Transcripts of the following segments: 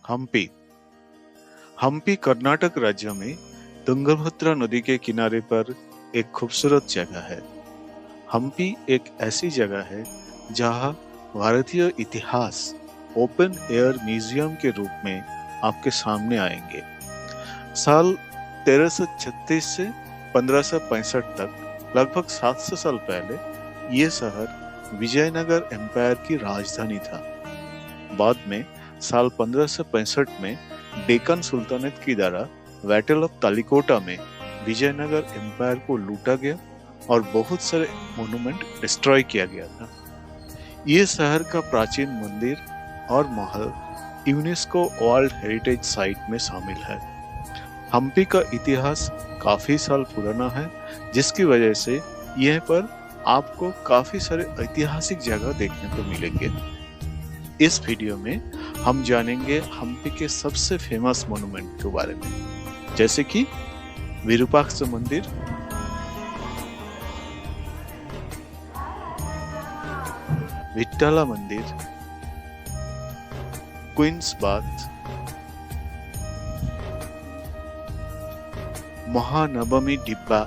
हम्पी हम्पी कर्नाटक राज्य में तुंगभद्रा नदी के किनारे पर एक खूबसूरत जगह है। हम्पी एक ऐसी जगह है जहां भारतीय इतिहास ओपन एयर म्यूजियम के रूप में आपके सामने आएंगे। साल 1336 से 1565 तक, लगभग 700 साल पहले, ये शहर विजयनगर एम्पायर की राजधानी था। बाद में साल 1565 में डेक्कन सुल्तानेट की द्वारा बैटल ऑफ तालिकोटा में विजयनगर एम्पायर को लूटा गया और बहुत सारे मोन्यूमेंट डिस्ट्रॉय किया गया था। ये शहर का प्राचीन मंदिर और महल यूनेस्को वर्ल्ड हेरिटेज साइट में शामिल है। हम्पी का इतिहास काफी साल पुराना है, जिसकी वजह से यह पर आपको काफी सारे ऐतिहासिक जगह देखने को मिलेंगे। इस वीडियो में हम जानेंगे हम्पी के सबसे फेमस मोन्यूमेंट के बारे में, जैसे कि विरूपाक्ष मंदिर, विट्ठला मंदिर, queen's Bath, Mahanavami Dibba,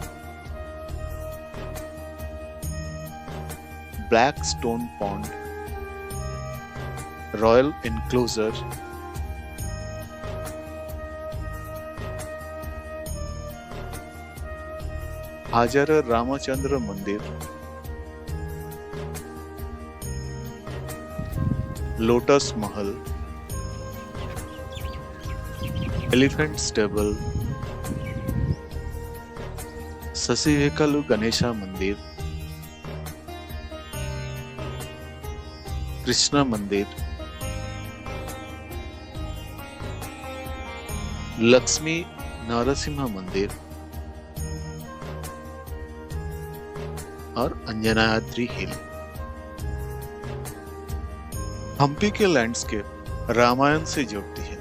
Black Stone Pond, Royal Enclosure, Hazara Ramachandra मंदिर, लोटस महल, एलिफेंट स्टेबल, ससीवेकलु गणेशा मंदिर, कृष्णा मंदिर, लक्ष्मी नरसिम्हा मंदिर और अंजनाद्रि हिल। हम्पी के लैंडस्केप रामायण से जुड़ती है।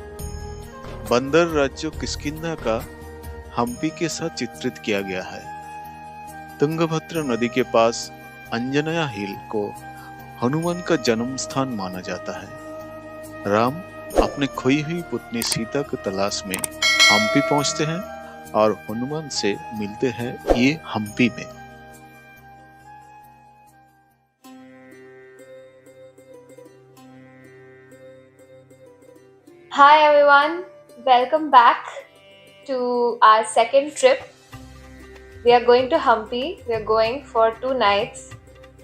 बंदर राज्य किष्किंधा का हम्पी के साथ चित्रित किया गया है। तुंगभद्रा नदी के पास अंजनाया हिल को हनुमान का जन्म स्थान माना जाता है। राम अपने खोई हुई पुत्री सीता की तलाश में हम्पी पहुंचते हैं और हनुमान से मिलते हैं ये हम्पी में। Hi everyone, welcome back to our second trip. We are going to Hampi. We are going for 2 nights.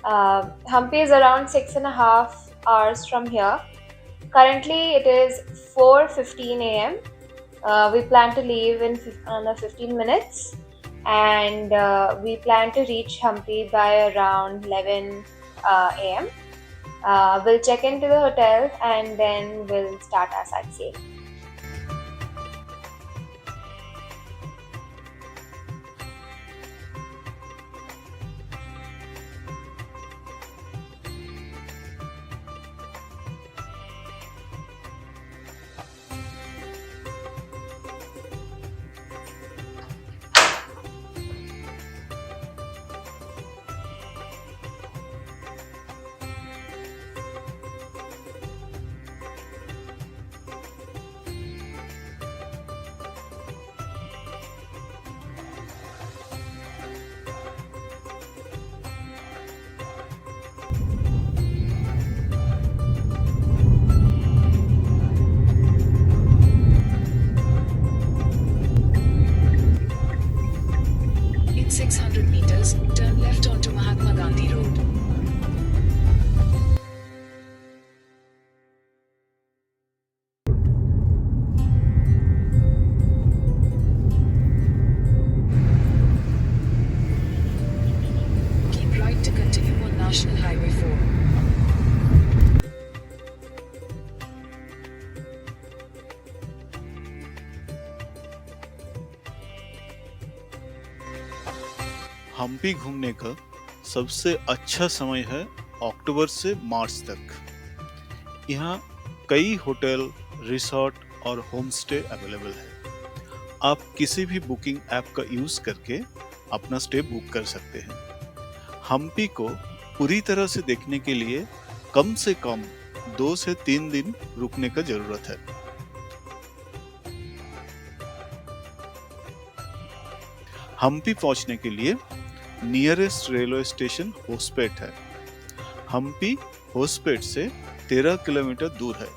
Hampi is around 6.5 hours from here. Currently it is 4:15 a.m. We plan to leave in another 15 minutes and we plan to reach Hampi by around 11 a.m. We'll check into the hotel and then we'll start our sightseeing. In 600 meters, turn left onto Mahatma Gandhi Road. Keep right to continue on National Highway 4. Hampi घूमने का सबसे अच्छा समय है अक्टूबर से मार्च तक। यहाँ कई होटल, रिसोर्ट और होम स्टे अवेलेबल है। आप किसी भी बुकिंग ऐप का यूज करके अपना स्टे बुक कर सकते हैं। हम्पी को पूरी तरह से देखने के लिए कम से कम 2 से 3 दिन रुकने का जरूरत है। हम्पी पहुंचने के लिए नियरेस्ट रेलवे स्टेशन होस्पेट है। हम्पी होस्पेट से 13 किलोमीटर दूर है।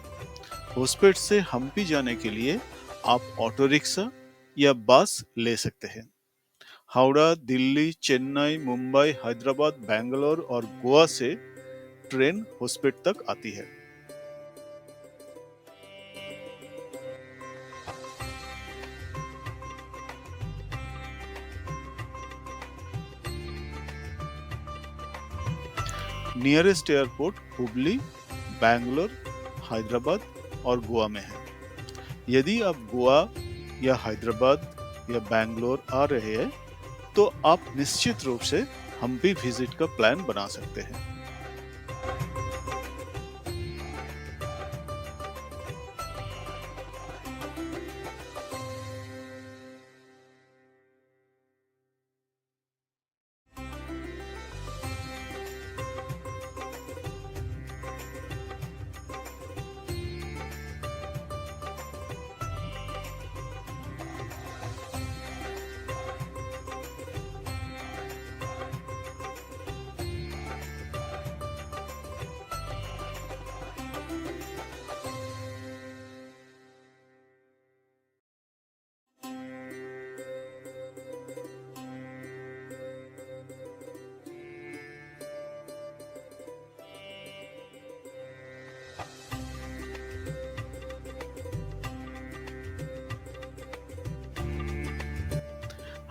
होस्पेट से हम्पी जाने के लिए आप ऑटो रिक्शा या बस ले सकते हैं। हावड़ा, दिल्ली, चेन्नई, मुंबई, हैदराबाद, बैंगलोर और गोवा से ट्रेन होस्पेट तक आती है। नियरेस्ट एयरपोर्ट हुबली, बैंगलोर, हैदराबाद और गोवा में है। यदि आप गोवा या हैदराबाद या बैंगलोर आ रहे हैं तो आप निश्चित रूप से हम्पी विजिट का प्लान बना सकते हैं।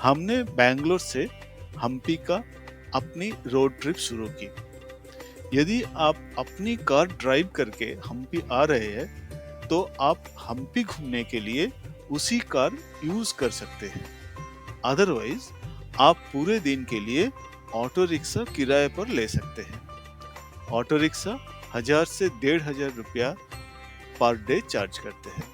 हमने बैंगलोर से हम्पी का अपनी रोड ट्रिप शुरू की। यदि आप अपनी कार ड्राइव करके हम्पी आ रहे हैं तो आप हम्पी घूमने के लिए उसी कार यूज कर सकते हैं। अदरवाइज आप पूरे दिन के लिए ऑटो रिक्शा किराए पर ले सकते हैं। ऑटो रिक्शा 1000 से 1500 रुपया पर डे चार्ज करते हैं।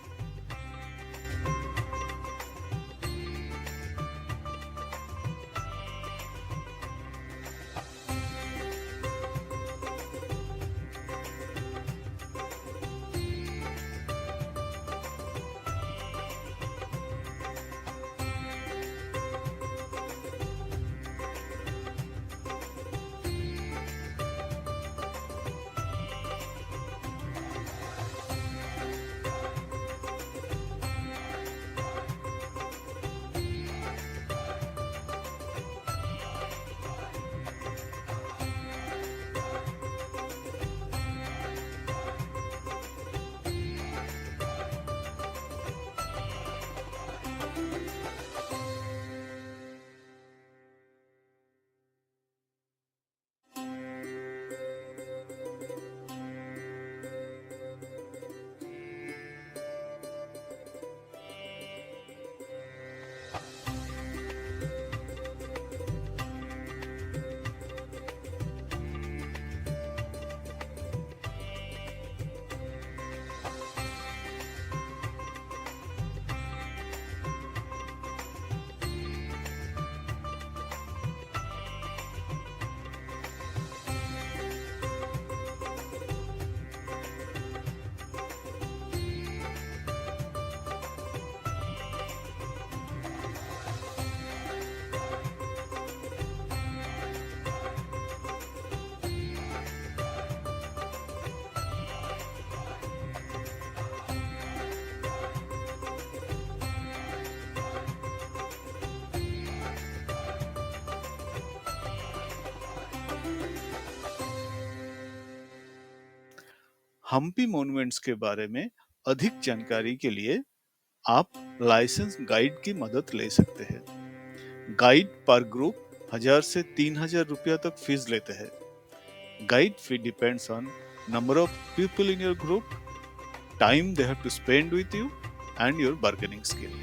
हम्पी मॉन्यूमेंट्स के बारे में अधिक जानकारी के लिए आप लाइसेंस गाइड की मदद ले सकते हैं। गाइड पर ग्रुप 1000 से 3000 रुपया तक फीस लेते हैं। Guide fee depends on number of people in your group, time they have to spend with you and your bargaining skill.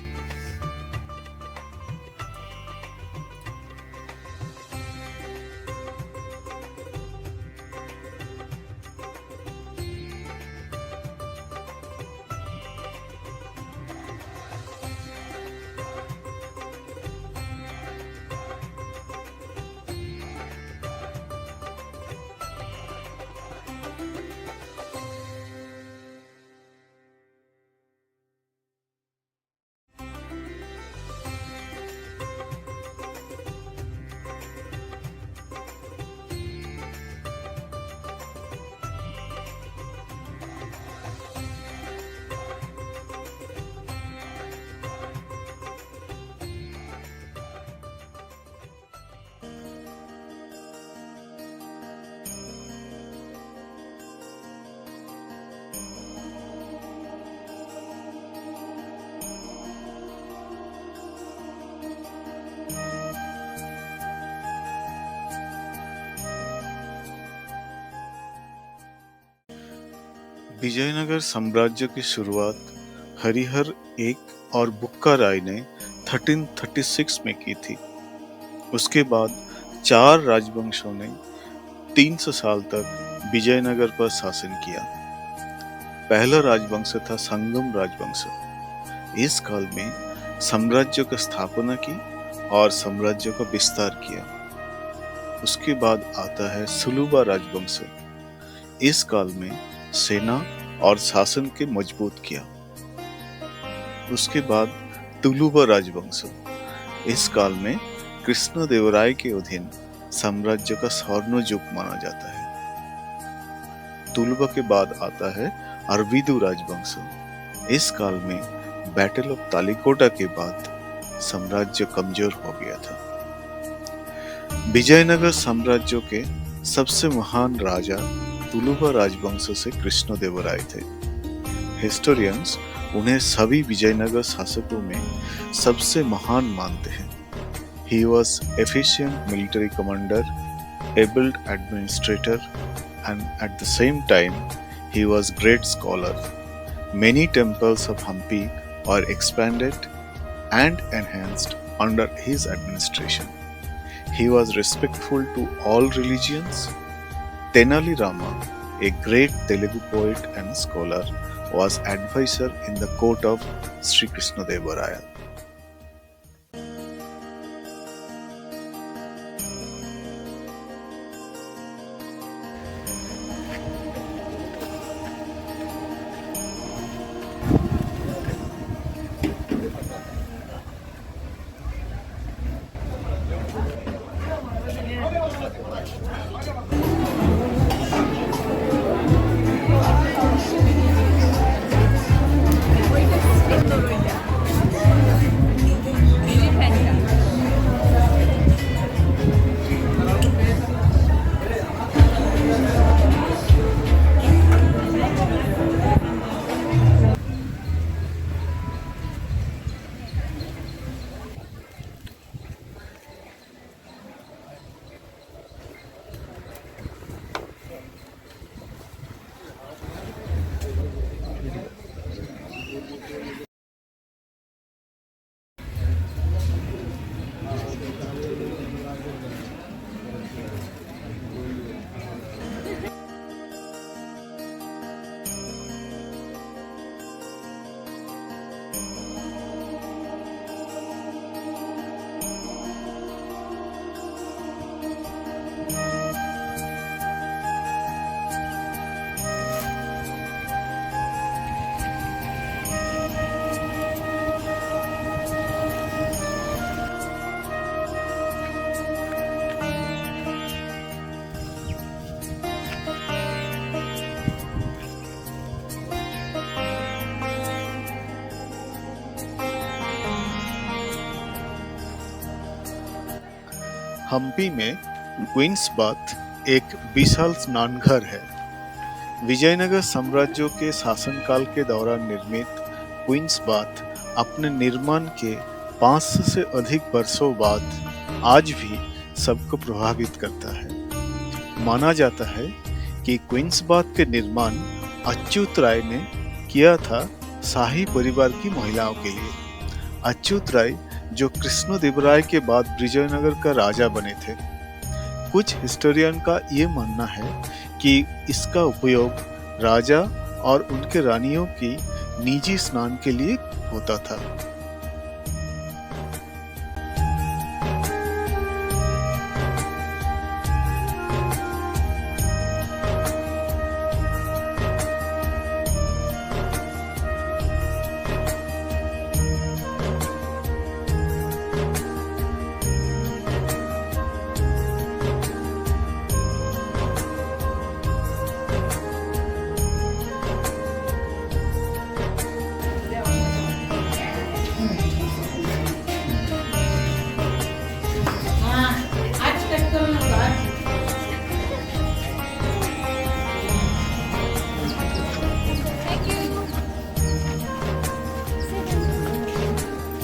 Vijayanagara साम्राज्य की शुरुआत हरिहर एक और बुक्का राय ने 1336 में की थी। उसके बाद 4 राजवंशों ने 300 साल तक विजयनगर पर शासन किया। पहला राजवंश था संगम राजवंश। इस काल में साम्राज्य की स्थापना की और साम्राज्य का विस्तार किया। उसके बाद आता है सुलुबा राजवंश। इस काल में सेना और शासन के मजबूत किया। उसके बाद तुलुबा राजवंश। इस काल में कृष्णदेवराय के अधीन साम्राज्य का स्वर्ण युग माना जाता है। तुलुबा के बाद आता है अरविदु राजवंश। इस काल में बैटल ऑफ तालिकोटा के बाद साम्राज्य कमजोर हो गया था। विजयनगर साम्राज्य के सबसे महान राजा तुलुबा राजवंश से कृष्णदेवराय थे। हिस्टोरियंस उन्हें सभी विजयनगर शासकों में सबसे महान मानते हैं। He was efficient military commander, able administrator, and at the same time, he was great scholar. Many temples of Hampi were expanded and enhanced under his administration. He was respectful to all religions. Tenali Rama, a great Telugu poet and scholar, was advisor in the court of Sri Krishnadevaraya. Hampi में queen's bath एक विशाल स्नानघर है। विजयनगर साम्राज्य के शासनकाल के दौरान निर्मित queen's bath अपने निर्माण के 500 से अधिक वर्षों बाद आज भी सबको प्रभावित करता है। माना जाता है कि क्वींस बाथ के निर्माण अच्युत राय ने किया था शाही परिवार की महिलाओं के लिए। अच्युत राय जो कृष्णदेवराय के बाद विजयनगर का राजा बने थे। कुछ हिस्टोरियन का ये मानना है कि इसका उपयोग राजा और उनके रानियों की निजी स्नान के लिए होता था।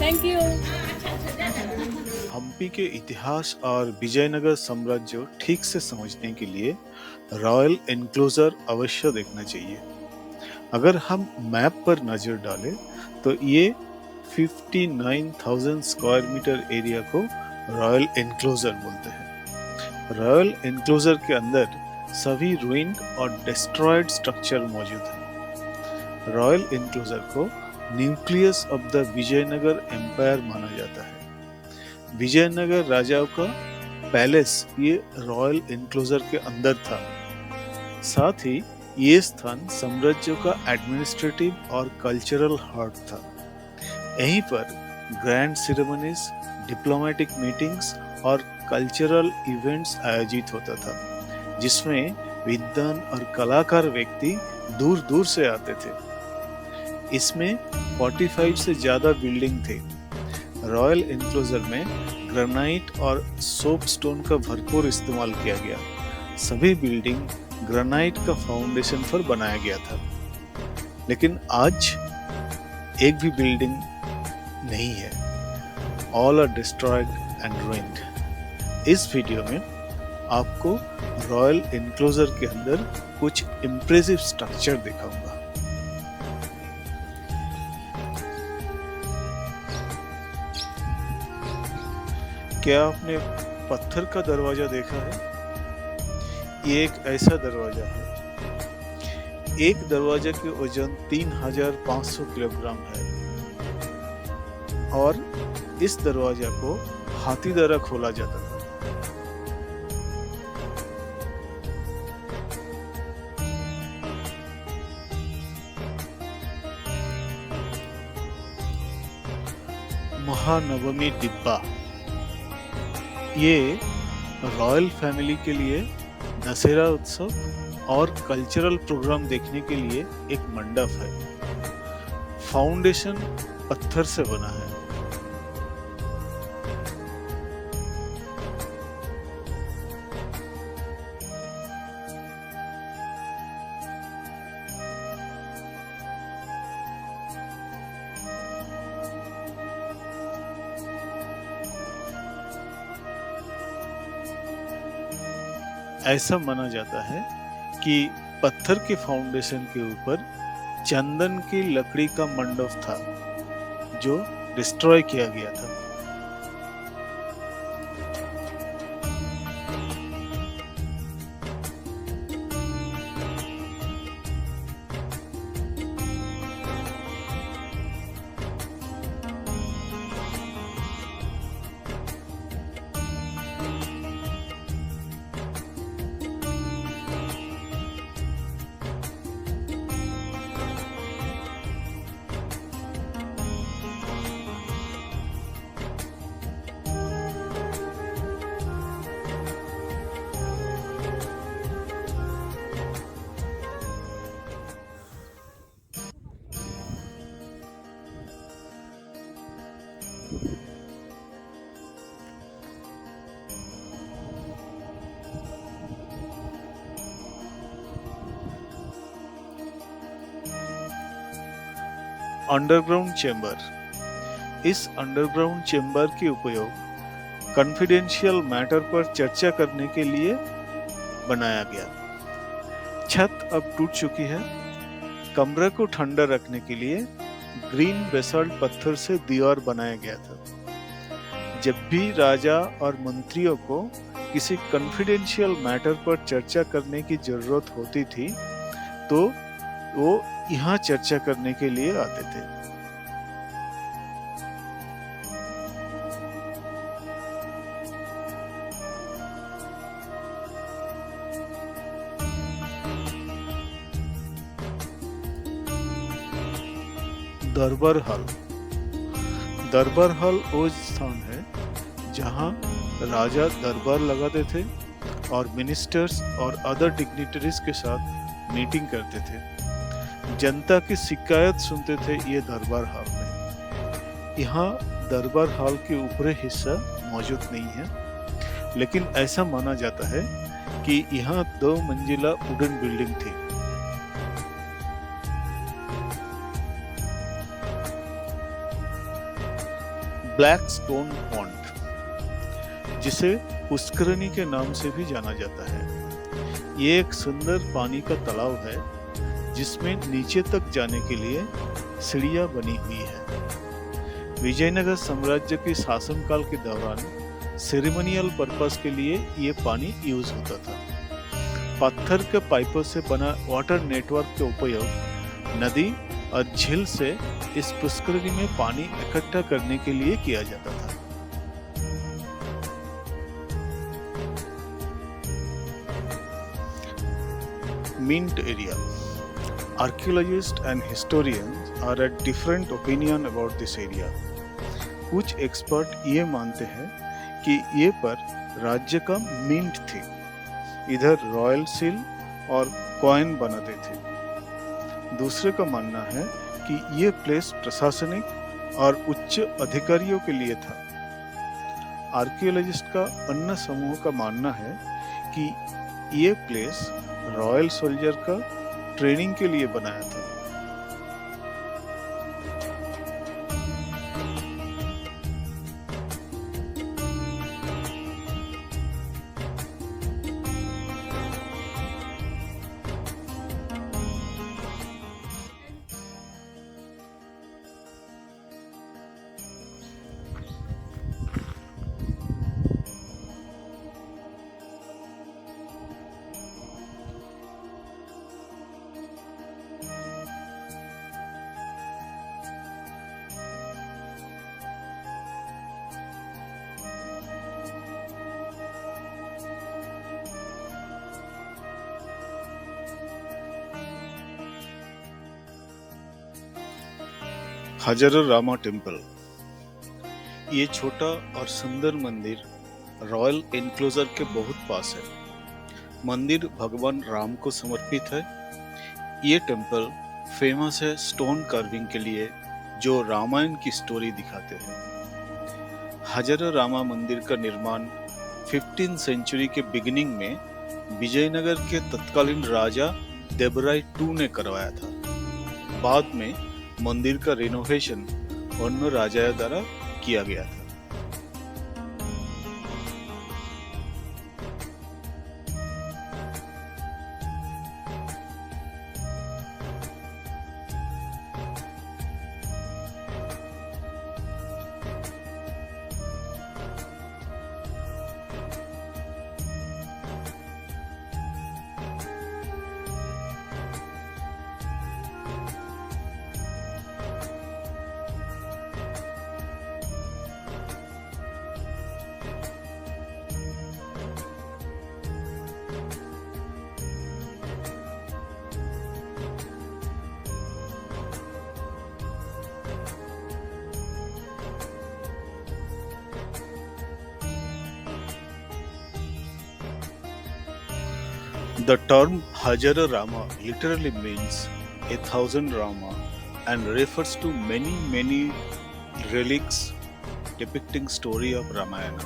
Thank you. हम्पी के इतिहास और विजयनगर साम्राज्य ठीक से समझने के लिए रॉयल एनक्लोजर अवश्य देखना चाहिए। अगर हम मैप पर नजर डालें तो ये 59,000 स्क्वायर मीटर एरिया को रॉयल एनक्लोजर बोलते हैं। रॉयल एनक्लोजर के अंदर सभी रुइंड और डिस्ट्रॉयड स्ट्रक्चर मौजूद हैं। रॉयल एनक्लोजर को nucleus of the Vijayanagara empire माना जाता है। विजयनगर राजाओं का पैलेस ये रॉयल एनक्लोजर के अंदर था। साथ ही ये स्थान साम्राज्य का एडमिनिस्ट्रेटिव और कल्चरल हार्ट था। यहीं पर ग्रैंड सेरेमनीज, डिप्लोमेटिक मीटिंग्स और कल्चरल इवेंट्स आयोजित होता था, जिसमें विद्वान और कलाकार व्यक्ति दूर दूर से आते थे। इसमें 45 से ज्यादा बिल्डिंग थे। रॉयल एनक्लोजर में ग्रेनाइट और सोपस्टोन का भरपूर इस्तेमाल किया गया। सभी बिल्डिंग ग्रेनाइट का फाउंडेशन पर बनाया गया था। लेकिन आज एक भी बिल्डिंग नहीं है। All are destroyed and ruined। इस वीडियो में आपको रॉयल एनक्लोजर के अंदर कुछ इम्प्रेसिव स्ट्रक्चर दिखाऊंगा। क्या आपने पत्थर का दरवाजा देखा है? ये एक ऐसा दरवाजा है। एक दरवाजे की वजन 3,500 किलोग्राम है और इस दरवाजा को हाथी द्वारा खोला जाता था। महानवमी डिब्बा, ये रॉयल फैमिली के लिए दशहरा उत्सव और कल्चरल प्रोग्राम देखने के लिए एक मंडप है। फाउंडेशन पत्थर से बना है। ऐसा माना जाता है कि पत्थर के फाउंडेशन के ऊपर चंदन की लकड़ी का मंडप था जो डिस्ट्रॉय किया गया था। Underground chamber. इस अंडरग्राउंड चेंबर के उपयोग कॉन्फिडेंशियल मैटर पर चर्चा करने के लिए बनाया गया। छत अब टूट चुकी है। कमरे को ठंडा रखने के लिए ग्रीन बेसाल्ट पत्थर से दीवार बनाया गया था। जब भी राजा और मंत्रियों को किसी कॉन्फिडेंशियल मैटर पर चर्चा करने की जरूरत होती थी तो वो यहाँ चर्चा करने के लिए आते थे। दरबार हॉल। दरबार हॉल वो स्थान है जहाँ राजा दरबार लगाते थे और मिनिस्टर्स और अदर डिग्निटरीज के साथ मीटिंग करते थे। जनता की शिकायत सुनते थे ये दरबार हॉल में। यहाँ दरबार हॉल के ऊपरी हिस्सा मौजूद नहीं है, लेकिन ऐसा माना जाता है कि यहाँ 2 मंजिला वुडन बिल्डिंग थी। ब्लैक स्टोन पॉन्ड, जिसे पुष्करणी के नाम से भी जाना जाता है, ये एक सुंदर पानी का तालाब है जिसमें नीचे तक जाने के लिए सीढ़ियां बनी हुई है। विजयनगर साम्राज्य के शासनकाल के दौरान सेरेमोनियल पर्पस के लिए ये पानी यूज होता था। पत्थर के पाइपों से बना वाटर नेटवर्क का उपयोग नदी और झील से इस पुष्करणी में पानी इकट्ठा करने के लिए किया जाता था। Mint area. Archaeologists and historians are at different opinion about this area. कुछ एक्सपर्ट ये मानते हैं कि ये पर राज्य का मिंट थी। इधर रॉयल सील और कॉइन बनाते थे। दूसरे का मानना है कि ये प्लेस प्रशासनिक और उच्च अधिकारियों के लिए था। आर्कियोलॉजिस्ट का अन्य समूह का मानना है कि ये प्लेस रॉयल सोल्जर का ट्रेनिंग के लिए बनाया था। हजर रामा टेम्पल। ये छोटा और सुंदर मंदिर रॉयल एनक्लोजर के बहुत पास है। मंदिर भगवान राम को समर्पित है। ये टेम्पल फेमस है स्टोन कार्विंग के लिए, जो रामायण की स्टोरी दिखाते हैं। हजर रामा मंदिर का निर्माण 15th सेंचुरी के बिगिनिंग में विजयनगर के तत्कालीन राजा देवराय II ने करवाया था। बाद में मंदिर का रिनोवेशन अन्य राजाओं द्वारा किया गया था। The term Hajara Rama literally means 1,000 Rama and refers to many relics depicting story of Ramayana.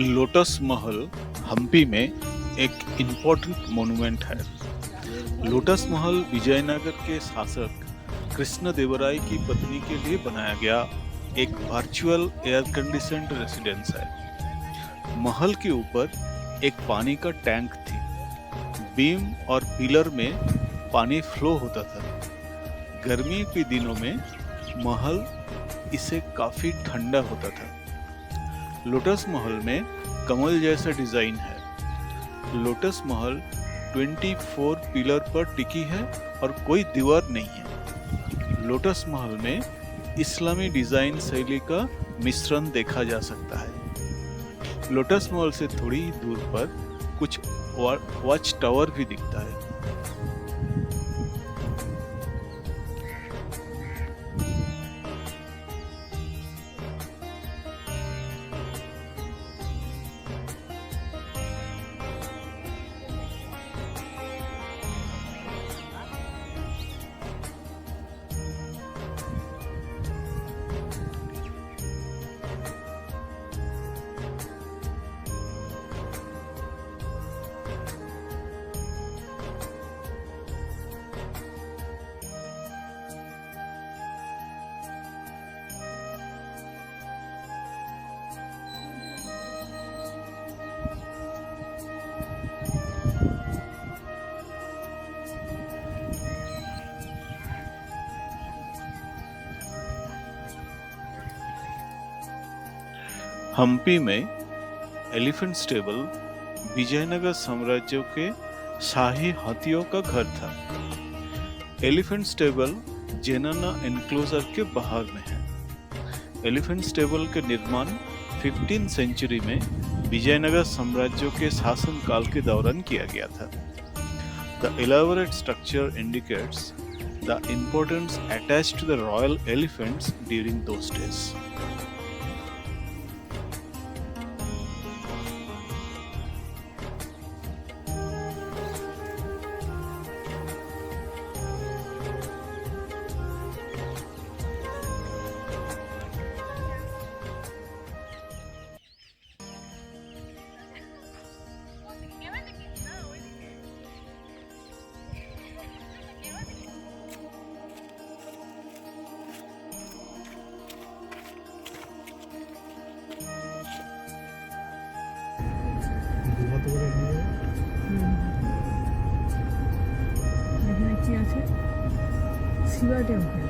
Lotus महल हम्पी में एक इम्पोर्टेंट मोन्यूमेंट है। लोटस महल विजयनगर के शासक कृष्णदेवराय की पत्नी के लिए बनाया गया एक वर्चुअल एयर कंडीशन्ड रेसिडेंस है। महल के ऊपर एक पानी का टैंक थी। बीम और पिलर में पानी फ्लो होता था। गर्मी के दिनों में महल इसे काफी ठंडा होता था। लोटस महल में कमल जैसा डिजाइन है। लोटस महल 24 पिलर पर टिकी है और कोई दीवार नहीं है। लोटस महल में इस्लामी डिजाइन शैली का मिश्रण देखा जा सकता है। लोटस महल से थोड़ी ही दूर पर कुछ वॉच टावर भी दिखता है। हम्पी में एलिफेंट स्टेबल विजयनगर साम्राज्य के शाही हाथियों का घर था। एलिफेंट स्टेबल जेनाना एनक्लोजर के बाहर में है। एलिफेंट स्टेबल के निर्माण 15th सेंचुरी में विजयनगर साम्राज्य के शासनकाल के दौरान किया गया था। The elaborate structure indicates the importance attached to the royal elephants during those days. এখানে কি আছে শিবা টেম্পল।